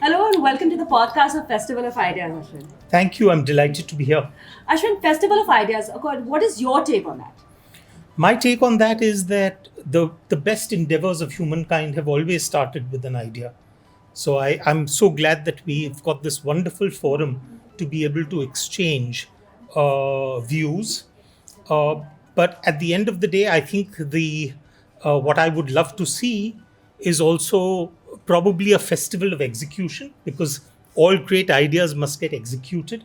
Hello and welcome to the podcast of Festival of Ideas, Ashwin. Thank you. I'm delighted to be here. Ashwin, Festival of Ideas, what is your take on that? My take on that is that the best endeavors of humankind have always started with an idea. So I'm so glad that we've got this wonderful forum to be able to exchange views. Uh, but at the end of the day, I think the what I would love to see is also probably a festival of execution, because all great ideas must get executed.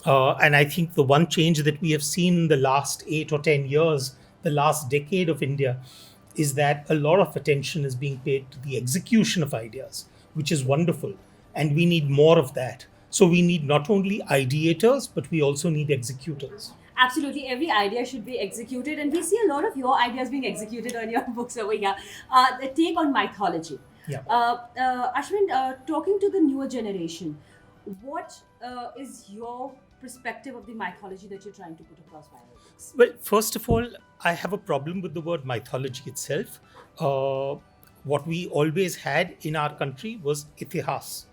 And I think the one change that we have seen in the last 8 or 10 years, the last decade of India, is that a lot of attention is being paid to the execution of ideas, which is wonderful. And we need more of that. So we need not only ideators, but we also need executors. Absolutely, every idea should be executed, and we see a lot of your ideas being executed on your books over here. The take on mythology. Yeah. Ashwin, talking to the newer generation, what is your perspective of the mythology that you're trying to put across via your books? Well, first of all, I have a problem with the word mythology itself. What we always had in our country was itihas.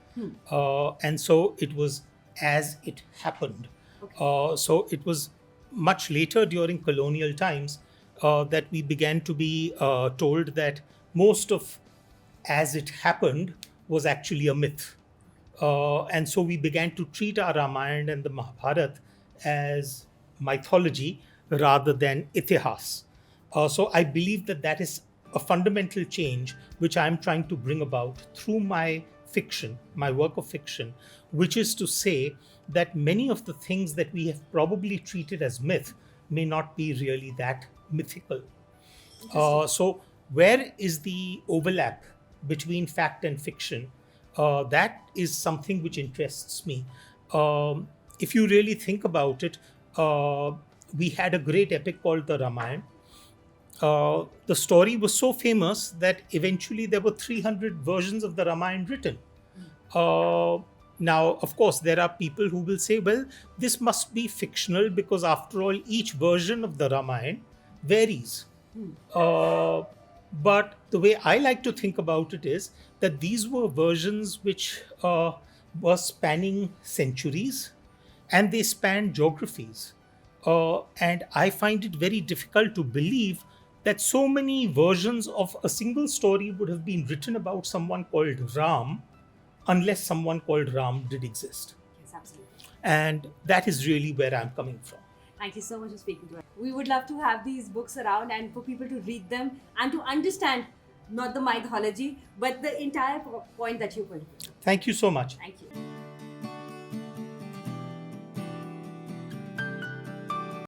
And so it was as it happened. Okay. So it was much later during colonial times that we began to be told that most of as it happened was actually a myth. And so we began to treat our Ramayana and the Mahabharata as mythology rather than itihas. So I believe that that is a fundamental change which I'm trying to bring about through my fiction, my work of fiction, which is to say that many of the things that we have probably treated as myth may not be really that mythical. So, where is the overlap between fact and fiction? That is something which interests me. If you really think about it, we had a great epic called the Ramayana. The story was so famous that eventually there were 300 versions of the Ramayana written. Now, of course, there are people who will say, well, this must be fictional because, after all, each version of the Ramayana varies. Uh, but the way I like to think about it is that these were versions which were spanning centuries, and they spanned geographies. And I find it very difficult to believe that so many versions of a single story would have been written about someone called Ram unless someone called Ram did exist. Yes, absolutely. And that is really where I'm coming from. Thank you so much for speaking to us. We would love to have these books around and for people to read them and to understand not the mythology, but the entire point that you put. Thank you so much. Thank you.